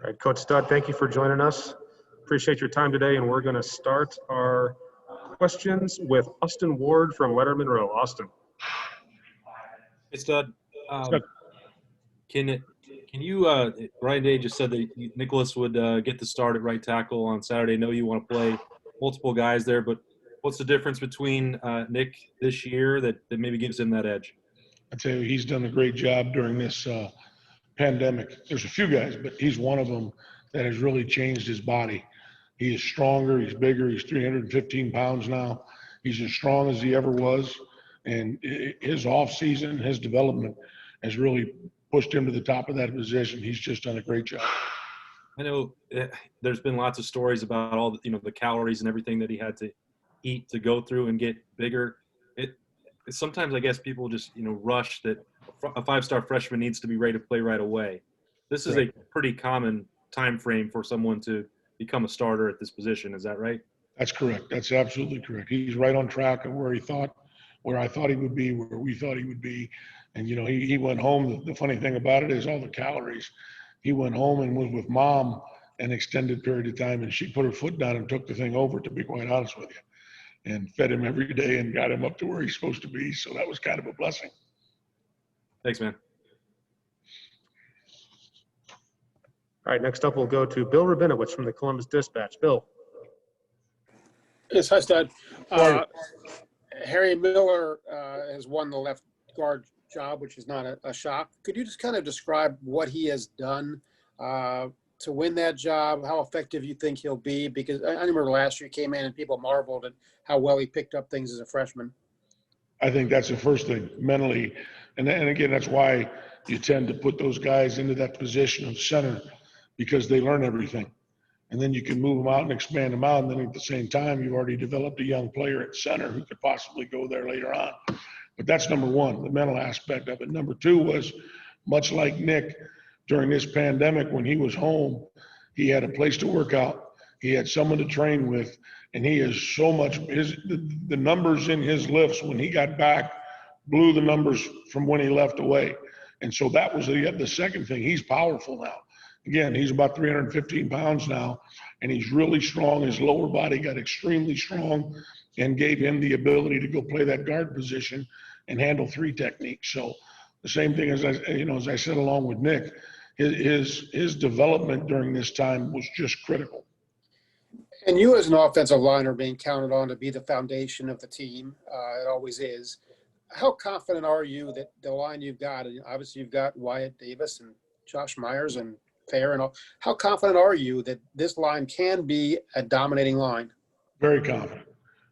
All right, Coach Stud, thank you for joining us. Appreciate your time today, and we're going to start our questions with Austin Ward from Letterman Row. Austin. Hey, Stud. Can you Ryan Day just said that Nicholas would get the start at right tackle on Saturday. I know you want to play multiple guys there, but what's the difference between Nick this year that maybe gives him that edge? I'd say he's done a great job during this pandemic. There's a few guys, but he's one of them that has really changed his body. He is stronger, he's bigger, he's 315 pounds now. He's as strong as he ever was. And his off season, his development has really pushed him to the top of that position. He's just done a great job. I know there's been lots of stories about all the calories and everything that he had to eat to go through and get bigger. Sometimes I guess people just rush that a five-star freshman needs to be ready to play right away. This is a pretty common time frame for someone to become a starter at this position. Is that right? That's correct. That's absolutely correct. He's right on track of where I thought he would be, where we thought he would be. And he went home. The funny thing about it is all the calories. He went home and was with mom an extended period of time, and she put her foot down and took the thing over, to be quite honest with you, and fed him every day and got him up to where he's supposed to be. So that was kind of a blessing. Thanks, man. All right, next up we'll go to Bill Rabinowitz from the Columbus Dispatch. Bill. Yes, hi, Stud. Harry Miller has won the left guard job, which is not a shock. Could you just kind of describe what he has done to win that job, how effective you think he'll be? Because I remember last year he came in and people marveled at how well he picked up things as a freshman. I think that's the first thing, mentally. And again, that's why you tend to put those guys into that position of center, because they learn everything. And then you can move them out and expand them out. And then at the same time, you've already developed a young player at center who could possibly go there later on. But that's number one, the mental aspect of it. Number two was, much like Nick, during this pandemic, when he was home, he had a place to work out. He had someone to train with. And he is so much, the numbers in his lifts when he got back blew the numbers from when he left away. And so that was the second thing. He's powerful now. Again, he's about 315 pounds now, and he's really strong. His lower body got extremely strong and gave him the ability to go play that guard position and handle three techniques. So the same thing as I said, along with Nick, his development during this time was just critical. And you as an offensive line are being counted on to be the foundation of the team. It always is. How confident are you that the line you've got, and obviously you've got Wyatt Davis and Josh Myers and Thayer and all, how confident are you that this line can be a dominating line? Very confident.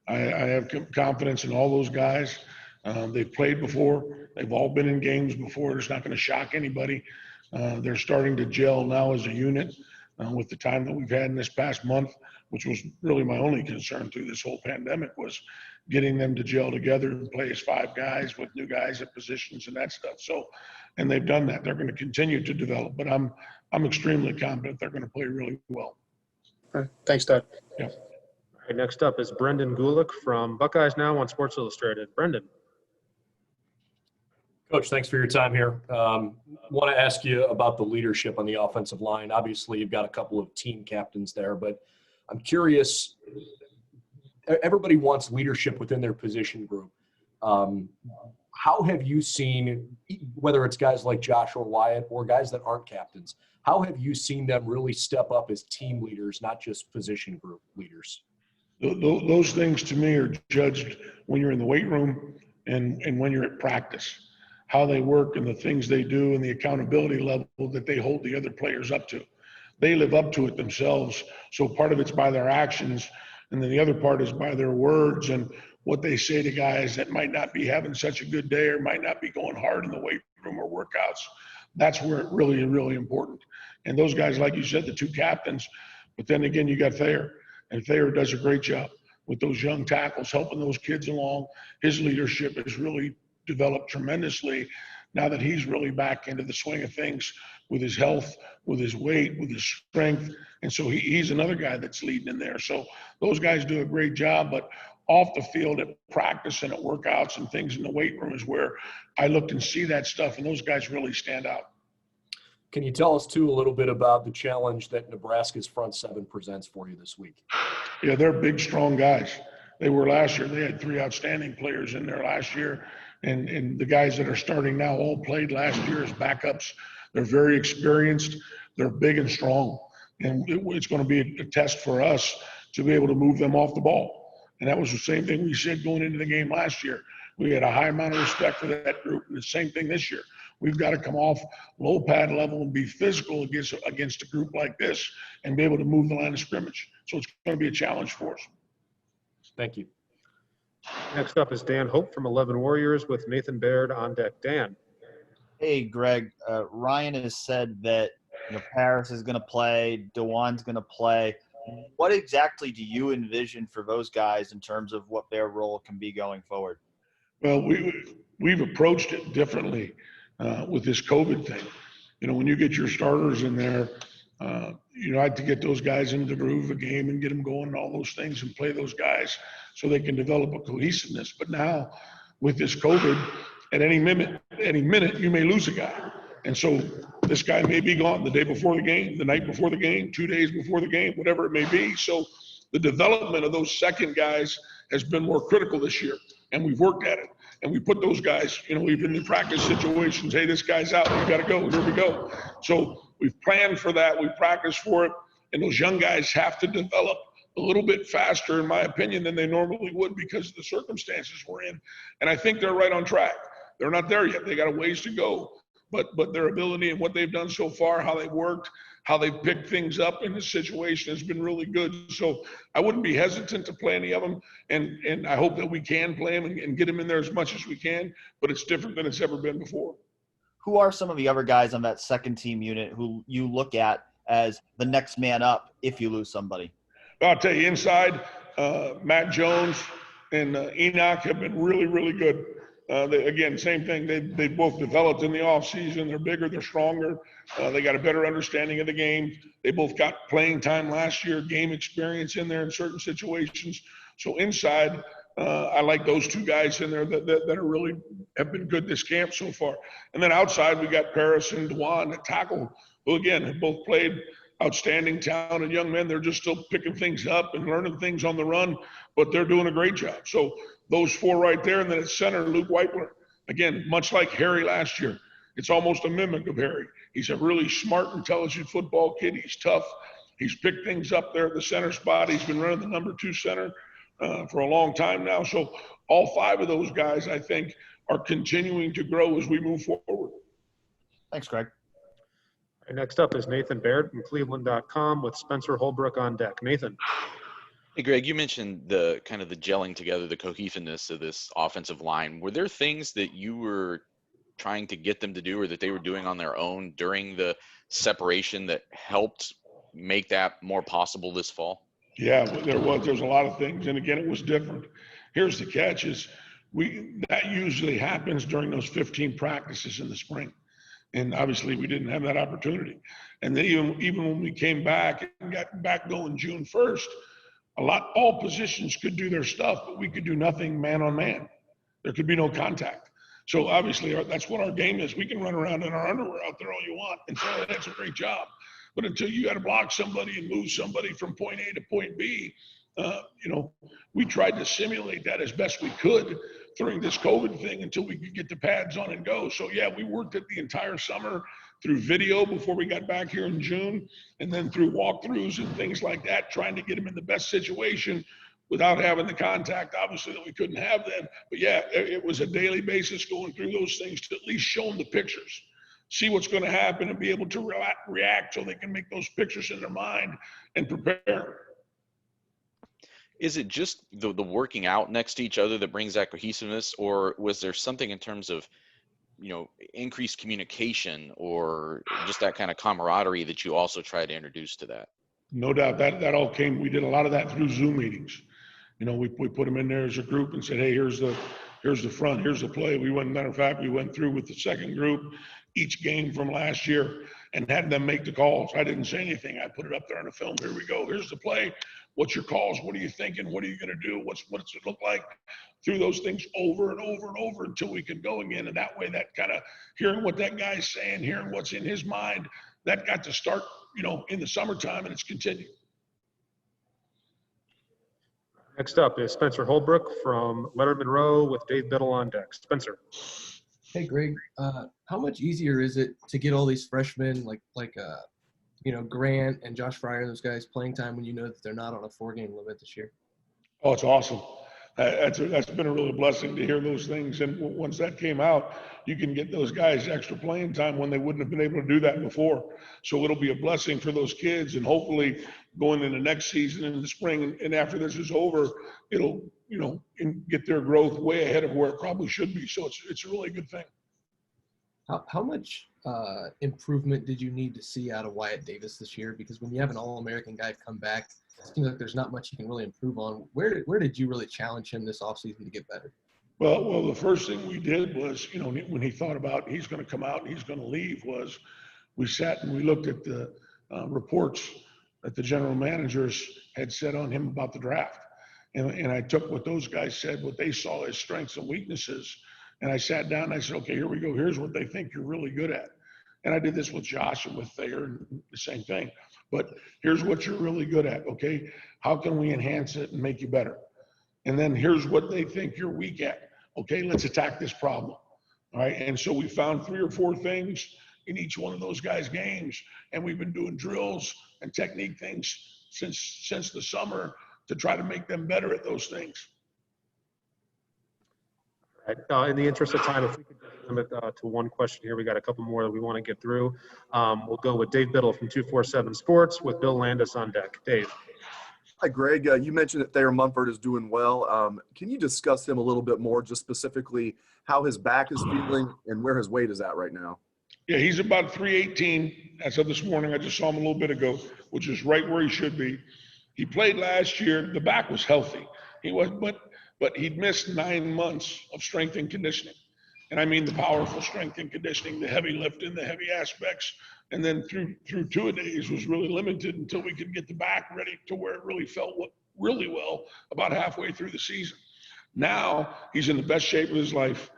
I have confidence in all those guys. They've played before. They've all been in games before. It's not going to shock anybody. They're starting to gel now as a unit with the time that we've had in this past month, which was really my only concern through this whole pandemic, was getting them to gel together and play as five guys with new guys at positions and that stuff. So, and they've done that. They're going to continue to develop, but I'm extremely confident they're going to play really well. All right. Thanks, Doug. Yeah. All right, next up is Brendan Gulock from Buckeyes Now on Sports Illustrated. Brendan. Coach, thanks for your time here. Want to ask you about the leadership on the offensive line. Obviously, you've got a couple of team captains there, but I'm curious, everybody wants leadership within their position group. How have you seen, whether it's guys like Josh or Wyatt or guys that aren't captains, how have you seen them really step up as team leaders, not just position group leaders? Those things to me are judged when you're in the weight room and when you're at practice, how they work and the things they do and the accountability level that they hold the other players up to. They live up to it themselves. So part of it's by their actions, and then the other part is by their words and what they say to guys that might not be having such a good day or might not be going hard in the weight room or workouts. That's where it really is really important. And those guys, like you said, the two captains, but then again, you got Thayer, and Thayer does a great job with those young tackles, helping those kids along. His leadership has really developed tremendously now that he's really back into the swing of things with his health, with his weight, with his strength. And so he's another guy that's leading in there. So those guys do a great job, but off the field at practice and at workouts and things in the weight room is where I look and see that stuff, and those guys really stand out. Can you tell us too a little bit about the challenge that Nebraska's front seven presents for you this week? Yeah, they're big, strong guys. They were last year. They had 3 outstanding players in there last year. And the guys that are starting now all played last year as backups. They're very experienced. They're big and strong. And it's going to be a test for us to be able to move them off the ball. And that was the same thing we said going into the game last year. We had a high amount of respect for that group. And the same thing this year. We've got to come off low pad level and be physical against a group like this and be able to move the line of scrimmage. So it's going to be a challenge for us. Thank you. Next up is Dan Hope from 11 Warriors with Nathan Baird on deck. Dan. Hey, Greg. Ryan has said that Paris is going to play, DeJuan's going to play. What exactly do you envision for those guys in terms of what their role can be going forward? Well, we've approached it differently with this COVID thing. When you get your starters in there, I like to get those guys into the groove of the game and get them going and all those things and play those guys so they can develop a cohesiveness. But now with this COVID, at any minute you may lose a guy. And so this guy may be gone the day before the game, the night before the game, 2 days before the game, whatever it may be. So the development of those second guys has been more critical this year, and we've worked at it. And we put those guys, even in practice situations, hey, this guy's out, you got to go, here we go. So we've planned for that, we practiced for it, and those young guys have to develop a little bit faster, in my opinion, than they normally would because of the circumstances we're in. And I think they're right on track. They're not there yet. They got a ways to go. But their ability and what they've done so far, how they've worked, how they've picked things up in this situation has been really good. So I wouldn't be hesitant to play any of them. And I hope that we can play them and get them in there as much as we can. But it's different than it's ever been before. Who are some of the other guys on that second team unit who you look at as the next man up if you lose somebody? I'll tell you, inside, Matt Jones and Enoch have been really, really good. Again, same thing. They both developed in the offseason. They're bigger, they're stronger. They got a better understanding of the game. They both got playing time last year, game experience in there in certain situations. So inside, I like those 2 guys in there that are really have been good this camp so far. And then outside, we got Paris and DeJuan at tackle, who again have both played outstanding, talented young men. They're just still picking things up and learning things on the run, but they're doing a great job. So those 4 right there, and then at center, Luke Whitler. Again, much like Harry last year, it's almost a mimic of Harry. He's a really smart, intelligent football kid. He's tough. He's picked things up there at the center spot. He's been running the number 2 center for a long time now. So all 5 of those guys, I think, are continuing to grow as we move forward. Thanks, Greg. And next up is Nathan Baird from Cleveland.com with Spencer Holbrook on deck. Nathan. Hey, Greg, you mentioned the kind of the gelling together, the cohesiveness of this offensive line. Were there things that you were trying to get them to do or that they were doing on their own during the separation that helped make that more possible this fall? Yeah, there's a lot of things. And again, it was different. Here's the catch is that usually happens during those 15 practices in the spring. And obviously we didn't have that opportunity. And then even when we came back and got back going June 1st, all positions could do their stuff, but we could do nothing man on man. There could be no contact. So obviously that's what our game is. We can run around in our underwear out there all you want and say, oh, that's a great job. But until you got to block somebody and move somebody from point A to point B, we tried to simulate that as best we could during this COVID thing until we could get the pads on and go. So yeah, we worked it the entire summer through video before we got back here in June, and then through walkthroughs and things like that, trying to get them in the best situation without having the contact, obviously, that we couldn't have then. But yeah, it was a daily basis going through those things to at least show them the pictures, see what's going to happen and be able to react so they can make those pictures in their mind and prepare. Is it just the working out next to each other that brings that cohesiveness, or was there something in terms of, increased communication or just that kind of camaraderie that you also try to introduce to that? No doubt that all came. We did a lot of that through Zoom meetings. We put them in there as a group and said, hey, here's the front, here's the play. Matter of fact, we went through with the second group each game from last year and had them make the calls. I didn't say anything. I put it up there on the film. Here we go. Here's the play. What's your calls? What are you thinking? What are you going to do? What's it look like? Through those things over and over and over until we can go again. And that way, that kind of hearing what that guy's saying, hearing what's in his mind, that got to start, in the summertime, and it's continued. Next up is Spencer Holbrook from Leonard Monroe with Dave Biddle on deck. Spencer. Hey, Greg, how much easier is it to get all these freshmen like Grant and Josh Fryer and those guys playing time when you know that they're not on a 4-game limit this year? Oh, it's awesome. That's been a real blessing to hear those things. And once that came out, you can get those guys extra playing time when they wouldn't have been able to do that before. So it'll be a blessing for those kids, and hopefully going into next season in the spring and after this is over, it'll, get their growth way ahead of where it probably should be. So it's a really good thing. How much improvement did you need to see out of Wyatt Davis this year? Because when you have an All-American guy come back, it seems like there's not much you can really improve on. Where did you really challenge him this offseason to get better? Well, the first thing we did was, when he thought about he's going to come out and he's going to leave, was we sat and we looked at the reports that the general managers had said on him about the draft. And I took what those guys said, what they saw as strengths and weaknesses, and I sat down and I said, okay, here we go. Here's what they think you're really good at. And I did this with Josh and with Thayer, and the same thing. But here's what you're really good at, okay? How can we enhance it and make you better? And then here's what they think you're weak at. Okay, let's attack this problem. All right, and so we found 3 or 4 things in each one of those guys' games, and we've been doing drills and technique things since the summer to try to make them better at those things. All right. In the interest of time, if we could just limit to one question here, we got a couple more that we want to get through. We'll go with Dave Biddle from 247 Sports with Bill Landis on deck. Dave. Hi, Greg. You mentioned that Thayer Mumford is doing well. Can you discuss him a little bit more, just specifically how his back is feeling and where his weight is at right now? Yeah, he's about 318 as of this morning. I just saw him a little bit ago, which is right where he should be. He played last year. The back was healthy. He was, but he'd missed 9 months of strength and conditioning. And I mean the powerful strength and conditioning, the heavy lifting, the heavy aspects. And then through 2 days was really limited until we could get the back ready to where it really felt really well about halfway through the season. Now he's in the best shape of his life.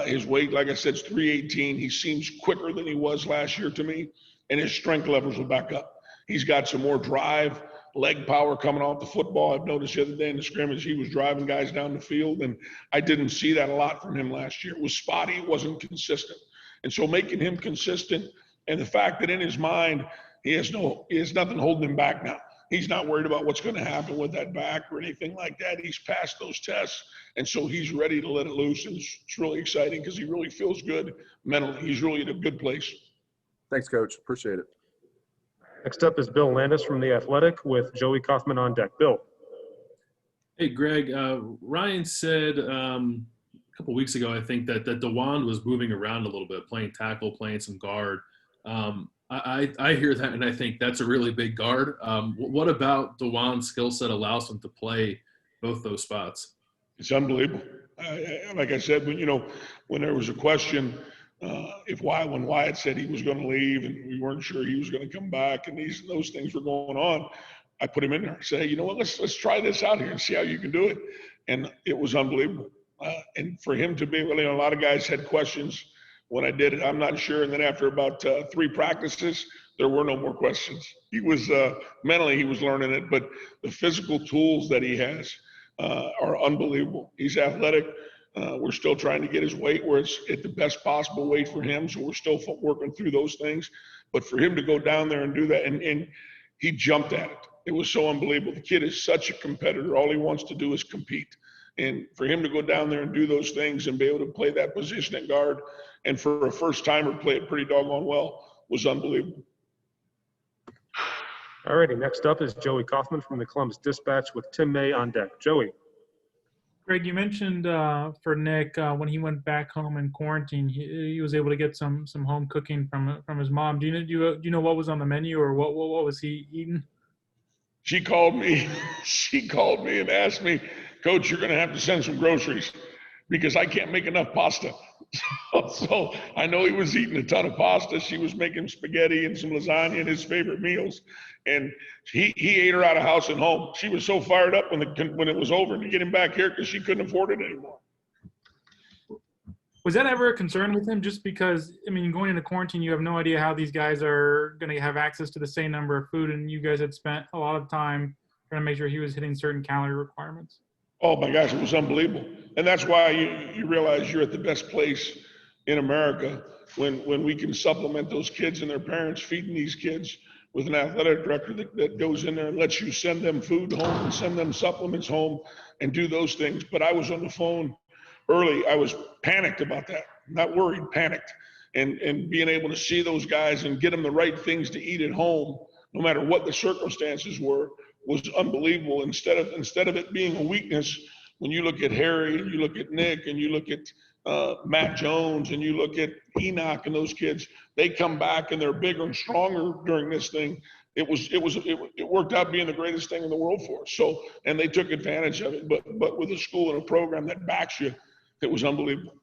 His weight, like I said, is 318. He seems quicker than he was last year to me, and his strength levels are back up. He's got some more drive, leg power coming off the football. I've noticed the other day in the scrimmage, he was driving guys down the field, and I didn't see that a lot from him last year. It was spotty, it wasn't consistent. And so making him consistent, and the fact that in his mind, he has nothing holding him back now. He's not worried about what's going to happen with that back or anything like that. He's passed those tests, and so he's ready to let it loose. And it's really exciting because he really feels good mentally. He's really in a good place. Thanks, Coach. Appreciate it. Next up is Bill Landis from The Athletic with Joey Kaufman on deck. Bill. Hey, Greg. Ryan said a couple weeks ago, I think, that DeWand was moving around a little bit, playing tackle, playing some guard. I hear that, and I think that's a really big guard. What about DeWand's skill set allows him to play both those spots? It's unbelievable. Like I said, when there was a question, when Wyatt said he was going to leave and we weren't sure he was going to come back, and those things were going on, I put him in there and say, you know what, let's try this out here and see how you can do it. And it was unbelievable. And for him to be able, a lot of guys had questions when I did it. I'm not sure. And then after about 3 practices, there were no more questions. He was mentally, he was learning it, but the physical tools that he has are unbelievable. He's athletic. We're still trying to get his weight where it's at the best possible weight for him. So we're still working through those things. But for him to go down there and do that, and he jumped at it. It was so unbelievable. The kid is such a competitor. All he wants to do is compete. And for him to go down there and do those things and be able to play that position at guard, and for a first-timer play it pretty doggone well, was unbelievable. All righty, next up is Joey Kaufman from the Columbus Dispatch with Tim May on deck. Joey. Greg, you mentioned for Nick when he went back home in quarantine, he was able to get some home cooking from his mom. Do you know what was on the menu, or what was he eating? She called me and asked me, Coach, you're going to have to send some groceries because I can't make enough pasta. So I know he was eating a ton of pasta. She was making spaghetti and some lasagna and his favorite meals. And he ate her out of house and home. She was so fired up when it was over to get him back here because she couldn't afford it anymore. Was that ever a concern with him? Just because, I mean, going into quarantine, you have no idea how these guys are going to have access to the same number of food, and you guys had spent a lot of time trying to make sure he was hitting certain calorie requirements. Oh my gosh, it was unbelievable. And that's why you realize you're at the best place in America when we can supplement those kids and their parents, feeding these kids with an athletic director that goes in there and lets you send them food home and send them supplements home and do those things. But I was on the phone early. I was panicked about that, not worried, panicked. And being able to see those guys and get them the right things to eat at home, no matter what the circumstances were, was unbelievable. Instead of it being a weakness, when you look at Harry and you look at Nick and you look at Matt Jones and you look at Enoch and those kids, they come back and they're bigger and stronger during this thing. It worked out being the greatest thing in the world for us. So, and they took advantage of it. But with a school and a program that backs you, it was unbelievable.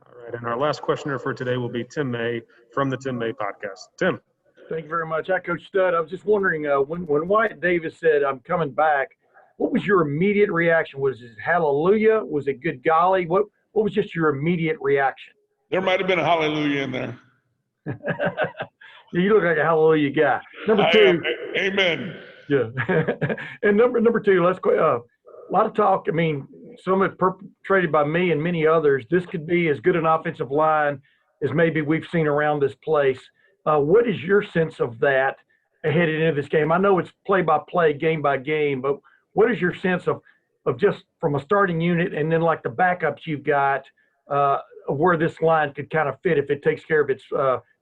All right, and our last questioner for today will be Tim May from the Tim May podcast. Tim. Thank you very much. Hi, Coach Stud. I was just wondering, when Wyatt Davis said, "I'm coming back," what was your immediate reaction? Was it hallelujah? Was it good golly? What was just your immediate reaction? There might have been a hallelujah in there. You look like a hallelujah guy. Number two. Amen. Yeah. And number two, let's go. A lot of talk. I mean, some of it perpetrated by me and many others. This could be as good an offensive line as maybe we've seen around this place. What is your sense of that headed into this game? I know it's play by play, game by game, but what is your sense of just from a starting unit and then like the backups you've got of where this line could kind of fit if it takes care of its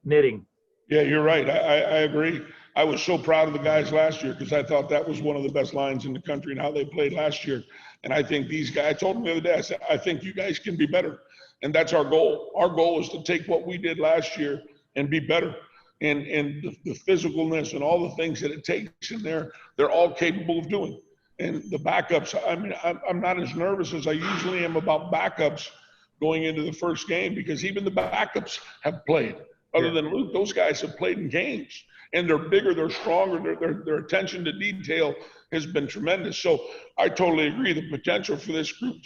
knitting? Yeah, you're right. I agree. I was so proud of the guys last year because I thought that was one of the best lines in the country and how they played last year. And I think these guys, I told them the other day, I said, I think you guys can be better. And that's our goal. Our goal is to take what we did last year and be better. And the physicalness and all the things that it takes in there, they're all capable of doing. And the backups, I mean, I'm not as nervous as I usually am about backups going into the first game because even the backups have played. Other than Luke, those guys have played in games. And they're bigger, they're stronger, their attention to detail has been tremendous. So I totally agree. The potential for this group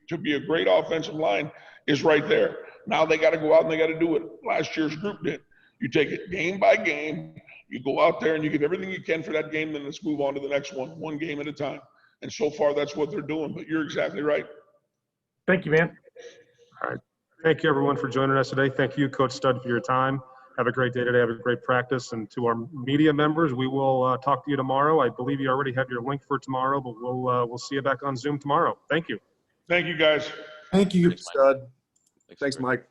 to be a great offensive line is right there. Now they got to go out and they got to do what last year's group did. You take it game by game, you go out there and you give everything you can for that game, then let's move on to the next one game at a time. And so far, that's what they're doing. But you're exactly right. Thank you, man. All right. Thank you, everyone, for joining us today. Thank you, Coach Stud, for your time. Have a great day today. Have a great practice. And to our media members, we will talk to you tomorrow. I believe you already have your link for tomorrow, but we'll see you back on Zoom tomorrow. Thank you. Thank you, guys. Thank you, Stud. Thanks, Mike.